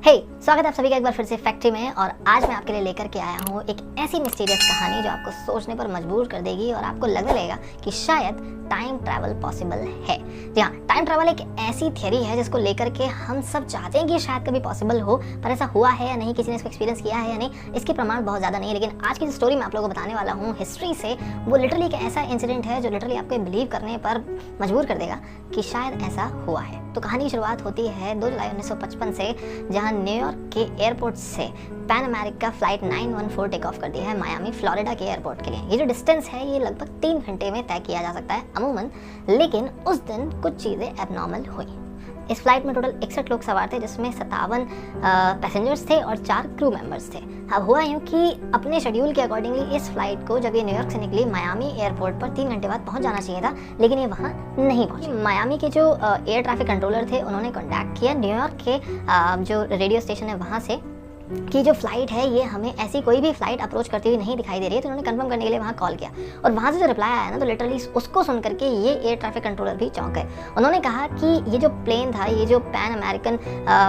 हे स्वागत है आप सभी का एक बार फिर से फैक्ट्री में। और आज मैं आपके लिए लेकर के आया हूँ एक ऐसी मिस्टीरियस कहानी जो आपको सोचने पर मजबूर कर देगी और आपको लगने लगेगा कि शायद टाइम ट्रैवल पॉसिबल है। जी हाँ, टाइम ट्रैवल एक ऐसी थियरी है जिसको लेकर के हम सब चाहते हैं कि शायद कभी पॉसिबल हो, पर ऐसा हुआ है या नहीं, किसी ने इसको एक्सपीरियंस किया है या नहीं, इसके प्रमाण बहुत ज़्यादा नहीं है। लेकिन आज की जो स्टोरी मैं आप लोगों को बताने वाला हूँ हिस्ट्री से, वो लिटरली एक ऐसा इंसिडेंट है जो लिटरली आपको बिलीव करने पर मजबूर कर देगा कि शायद ऐसा हुआ है। तो कहानी की शुरुआत होती है 2 जुलाई 1955 से, जहां न्यूयॉर्क के एयरपोर्ट से Pan America flight 914 take off करती है मायामी फ्लोरिडा के एयरपोर्ट के लिए। ये जो डिस्टेंस है ये लगभग 3 घंटे में तय किया जा सकता है अमूमन, लेकिन उस दिन कुछ चीज़ें एबनॉर्मल हुई। इस फ्लाइट में टोटल 61 लोग सवार थे, जिसमें 57 पैसेंजर्स थे और 4 क्रू मेंबर्स थे। अब हुआ यूँ कि अपने शेड्यूल के अकॉर्डिंगली इस फ्लाइट को जब ये न्यूयॉर्क से निकली मायामी एयरपोर्ट पर 3 घंटे बाद पहुंच जाना चाहिए था, लेकिन ये वहाँ नहीं पहुंची। मायामी के जो एयर ट्रैफिक कंट्रोलर थे उन्होंने कॉन्टैक्ट किया न्यूयॉर्क के जो रेडियो स्टेशन है वहाँ से कि जो फ्लाइट है ये हमें ऐसी कोई भी फ्लाइट अप्रोच करती हुई नहीं दिखाई दे रही है। तो उन्होंने कंफर्म करने के लिए वहाँ कॉल किया और वहाँ से जो रिप्लाई आया ना, तो लिटरली उसको सुन करके ये एयर ट्रैफिक कंट्रोलर भी चौंक गए। उन्होंने कहा कि ये जो प्लेन था, ये जो पैन अमेरिकन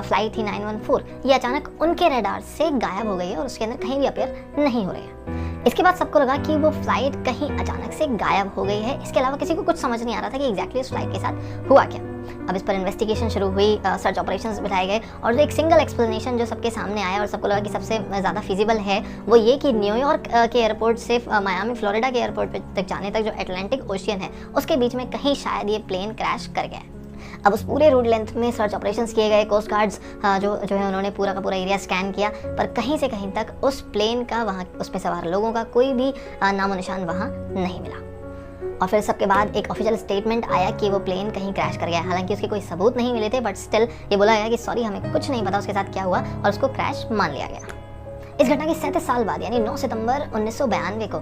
फ्लाइट थी 914, ये अचानक उनके रडार से गायब हो गई है और उसके अंदर कहीं भी अपीयर नहीं हो रही है। इसके बाद सबको लगा कि वो फ्लाइट कहीं अचानक से गायब हो गई है। इसके अलावा किसी को कुछ समझ नहीं आ रहा था कि एग्जैक्टली उस फ्लाइट के साथ हुआ क्या। अब इस पर इन्वेस्टिगेशन शुरू हुई, सर्च ऑपरेशंस बिठाए गए और जो एक सिंगल एक्सप्लेनेशन जो सबके सामने आया और सबको लगा कि सबसे ज़्यादा फिजिबल है, वो ये कि न्यूयॉर्क के एयरपोर्ट से मायामी फ्लोरिडा के एयरपोर्ट तक जाने तक जो अटलांटिक ओशियन है उसके बीच में कहीं शायद ये प्लेन क्रैश कर गया। अब उस पूरे रूट लेंथ में सर्च ऑपरेशंस किए गए, कोस्ट गार्ड्स जो है उन्होंने पूरा का पूरा एरिया स्कैन किया, पर कहीं से कहीं तक उस प्लेन का, वहाँ उस पर सवार लोगों का कोई भी नामो निशान वहाँ नहीं मिला। और फिर सबके बाद एक ऑफिशियल स्टेटमेंट आया कि वो प्लेन कहीं क्रैश कर गया। हालांकि उसके कोई सबूत नहीं मिले थे, बट स्टिल ये बोला गया कि सॉरी, हमें कुछ नहीं पता उसके साथ क्या हुआ, और उसको क्रैश मान लिया गया। इस घटना के 37 साल बाद यानी 9 सितंबर 1992 को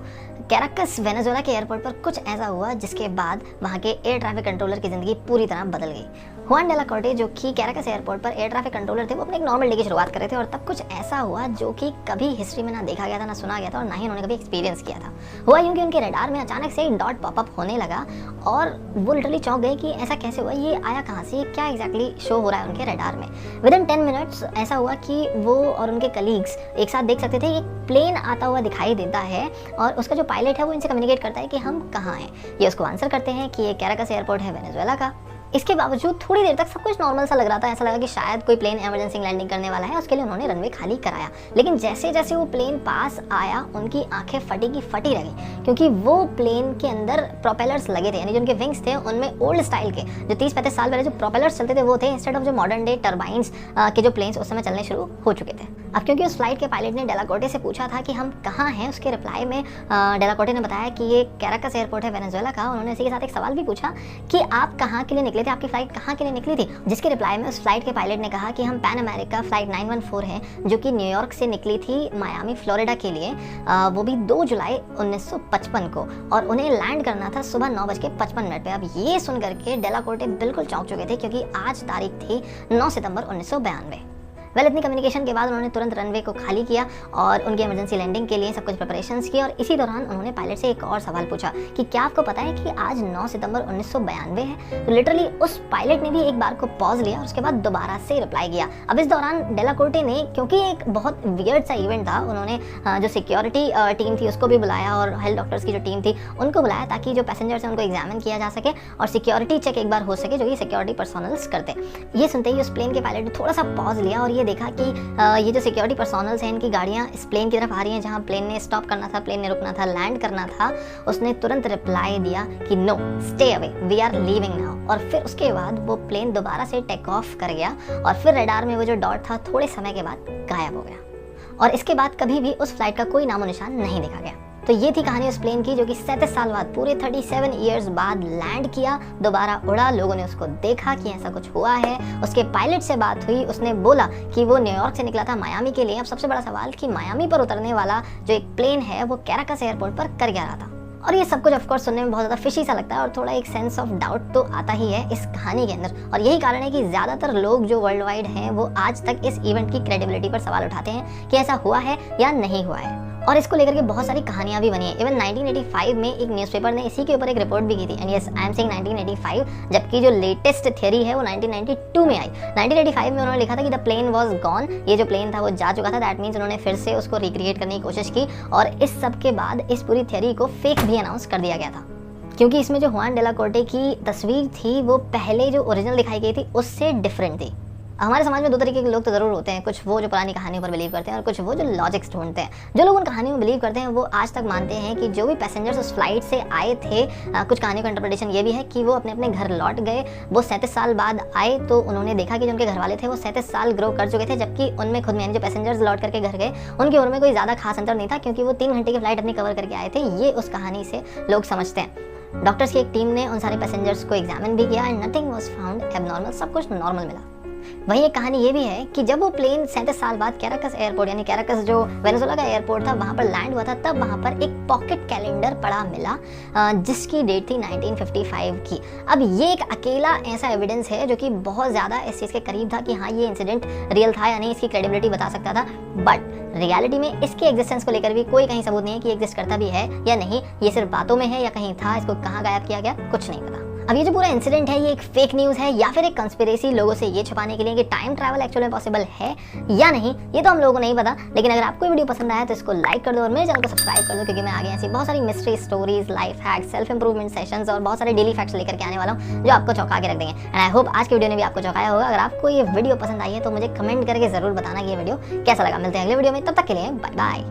कैराकस वेनेजुएला के एयरपोर्ट पर कुछ ऐसा हुआ जिसके बाद वहाँ के एयर ट्रैफिक कंट्रोलर की ज़िंदगी पूरी तरह बदल गई। हुआन डेला कोर्टे, जो कि कैराकस एयरपोर्ट पर एयर ट्रैफिक कंट्रोलर थे, वो अपने एक नॉर्मल डे की शुरुआत कर रहे थे और तब कुछ ऐसा हुआ जो कि कभी हिस्ट्री में ना देखा गया था, ना सुना गया था और ना ही उन्होंने कभी एक्सपीरियंस किया था। हुआ यूँ कि उनके रडार में अचानक से एक डॉट पॉपअप होने लगा और वो लिटरली चौंक गए कि ऐसा कैसे हुआ, ये आया कहाँ से, क्या एग्जैक्टली शो हो रहा है उनके रडार में। विदिन 10 मिनट्स ऐसा हुआ कि वो और उनके कलीग्स एक साथ देख सकते थे, एक प्लेन आता हुआ दिखाई देता है और उसका जो पायलट है वो इनसे कम्युनिकेट करता है कि हम कहाँ हैं। ये उसको आंसर करते हैं कि ये कैराकस एयरपोर्ट है वेनेजुएला का। इसके बावजूद थोड़ी देर तक सब कुछ नॉर्मल सा लग रहा था, ऐसा लगा कि शायद कोई प्लेन इमरजेंसी लैंडिंग करने वाला है, उसके लिए उन्होंने रनवे खाली कराया। लेकिन जैसे जैसे वो प्लेन पास आया, उनकी आंखें फटी की फटी रह गई, क्योंकि वो प्लेन के अंदर प्रोपेलर्स लगे थे, यानी जो उनके विंग्स थे उनमें ओल्ड स्टाइल के जो 30-35 साल पहले जो प्रोपेलर्स चलते थे वो थे, इंस्टेड ऑफ जो मॉडर्न डे टर्बाइंस के जो प्लेन्स उस समय चलने शुरू हो चुके थे। अब क्योंकि उस फ्लाइट के पायलट ने डेला कोर्टे से पूछा था कि हम कहाँ हैं, उसके रिप्लाई में डेला कोर्टे ने बताया कि ये कैराकस एयरपोर्ट है वेनेजुएला का। उन्होंने इसी के साथ एक सवाल भी पूछा कि आप कहाँ के लिए निकले थे, आपकी फ्लाइट कहाँ के लिए निकली थी, जिसके रिप्लाई में उस फ्लाइट के पायलट ने कहा कि हम पैन अमेरिका फ्लाइट 914 है, जो कि न्यूयॉर्क से निकली थी मायामी फ्लोरिडा के लिए, वो भी 2 जुलाई 1955 को, और उन्हें लैंड करना था सुबह 9:55 पे। अब ये सुन करके डेला कोर्टे बिल्कुल चौंक चुके थे, क्योंकि आज तारीख थी 9 सितंबर 1992। इतनी कम्युनिकेशन के बाद उन्होंने तुरंत रनवे को खाली किया और उनकी इमरजेंसी लैंडिंग के लिए सब कुछ प्रिपरेशंस की। और इसी दौरान उन्होंने पायलट से एक और सवाल पूछा कि क्या आपको पता है कि आज 9 सितंबर 1992 है। तो लिटरली उस पायलट ने भी एक बार को पॉज लिया और उसके बाद दोबारा से रिप्लाई किया। अब इस दौरान डेला कोर्टे ने, क्योंकि एक बहुत वियर्ड सा इवेंट था, उन्होंने जो सिक्योरिटी टीम थी उसको भी बुलाया और हेल्थ डॉक्टर्स की जो टीम थी उनको बुलाया, ताकि जो पैसेंजर्स हैं उनको एग्जामिन किया जा सके और सिक्योरिटी चेक एक बार हो सके, जो कि सिक्योरिटी पर्सनल्स करते। ये सुनते ही उस प्लेन के पायलट ने थोड़ा सा पॉज लिया और ये देखा कि ये जो सिक्योरिटी पर्सनल्स हैं, इनकी गाड़ियाँ इस प्लेन की तरफ आ रही हैं जहाँ प्लेन ने स्टॉप करना था, प्लेन ने रुकना था, लैंड करना था। उसने तुरंत रिप्लाई दिया कि no, stay away, we are leaving now. और फिर उसके बाद वो प्लेन दोबारा से टेक ऑफ कर गया और फिर रडार में वो जो डॉट था थोड़े समय के बाद गायब हो गया और इसके बाद कभी भी उस फ्लाइट का कोई नामो निशान नहीं देखा गया। तो ये थी कहानी उस प्लेन की, जो कि 37 साल बाद, पूरे 37 ईयर्स बाद लैंड किया, दोबारा उड़ा, लोगों ने उसको देखा कि ऐसा कुछ हुआ है। उसके पायलट से बात हुई, उसने बोला कि वो न्यूयॉर्क से निकला था मायामी के लिए। अब सबसे बड़ा सवाल कि मायामी पर उतरने वाला जो एक प्लेन है वो कैराकस एयरपोर्ट पर कर क्या रहा था। और ये सब कुछ ऑफकोर्स सुनने में बहुत ज़्यादा फिशी सा लगता है और थोड़ा एक सेंस ऑफ डाउट तो आता ही है इस कहानी के अंदर। और यही कारण है कि ज़्यादातर लोग जो वर्ल्ड वाइड हैं वो आज तक इस इवेंट की क्रेडिबिलिटी पर सवाल उठाते हैं कि ऐसा हुआ है या नहीं हुआ है। और इसको लेकर के बहुत सारी कहानियां भी बनी है। इवन 1985 में एक न्यूज़पेपर ने इसी के ऊपर एक रिपोर्ट भी की थी। And yes, I am saying 1985, जबकि जो लेटेस्ट थ्योरी है वो 1992 में आई। 1985 में उन्होंने लिखा था कि द प्लेन वाज गॉन, ये जो प्लेन था वो जा चुका था। दैट मीन्स उन्होंने फिर से उसको रिक्रिएट करने की कोशिश की और इस सब के बाद इस पूरी थ्योरी को फेक भी अनाउंस कर दिया गया था, क्योंकि इसमें जो हुआन डे ला कोर्टे की तस्वीर थी वो पहले जो ओरिजिनल दिखाई गई थी उससे डिफरेंट थी। हमारे समाज में दो तरीके के लोग तो ज़रूर होते हैं, कुछ वो जो पुरानी कहानियों पर बिलीव करते हैं और कुछ वो जो लॉजिक्स ढूंढते हैं। जो लोग उन कहानियों में बिलीव करते हैं वो आज तक मानते हैं कि जो भी पैसेंजर्स उस फ्लाइट से आए थे, कुछ कहानियों का इंटरप्रिटेशन ये भी है कि वो अपने अपने घर लौट गए। वो 37 साल बाद आए तो उन्होंने देखा कि जो उनके घर वाले थे वो 37 साल ग्रो कर चुके थे, जबकि उनमें खुद में यानी जो पैसेंजर्स लौट करके घर गए उनकी उम्र में कोई ज़्यादा खास अंतर नहीं था, क्योंकि वो 3 घंटे की फ्लाइट अपनी कवर करके आए थे। ये उस कहानी से लोग समझते हैं। डॉक्टर्स की एक टीम ने उन सारे पैसेंजर्स को एग्जामिन भी किया and nothing was found abnormal, सब कुछ नॉर्मल मिला। वहीं एक कहानी ये भी है कि जब वो प्लेन 37 साल बाद कैराकस एयरपोर्ट यानी कैराकस जो वेनेजुएला का एयरपोर्ट था वहाँ पर लैंड हुआ था, तब वहाँ पर एक पॉकेट कैलेंडर पड़ा मिला जिसकी डेट थी 1955 की। अब ये एक अकेला ऐसा एविडेंस है जो कि बहुत ज़्यादा इस चीज़ के करीब था कि हाँ ये इंसिडेंट रियल था या नहीं, इसकी क्रेडिबिलिटी बता सकता था। बट रियलिटी में इसके एग्जिस्टेंस को लेकर भी कोई कहीं सबूत नहीं है कि एग्जिस्ट करता भी है या नहीं, ये सिर्फ बातों में है या कहीं था, इसको कहाँ गायब किया गया कुछ नहीं पता। अब ये जो पूरा इंसिडेंट है ये एक फेक न्यूज़ है या फिर एक कंस्पिरेसी लोगों से ये छुपाने के लिए कि टाइम ट्रैवल एक्चुअली में पॉसिबल है या नहीं, ये तो हम लोगों को नहीं पता। लेकिन अगर आपको वीडियो पसंद आया तो इसको लाइक कर दो और मेरे चैनल को सब्सक्राइब कर दो, क्योंकि मैं आगे ऐसी बहुत सारी mystery stories, life hacks, self improvement sessions और बहुत सारे डेली फैक्ट्स लेकर के आने वाला हूँ जो आपको चौंका के रख देंगे। एंड आई होप आज की वीडियो ने भी आपको चौंकाया होगा। अगर आपको ये वीडियो पसंद आई है तो मुझे कमेंट करके जरूर बताना कि ये वीडियो कैसा लगा। मिलते हैं अगले वीडियो में, तब तक के लिए बाय बाय।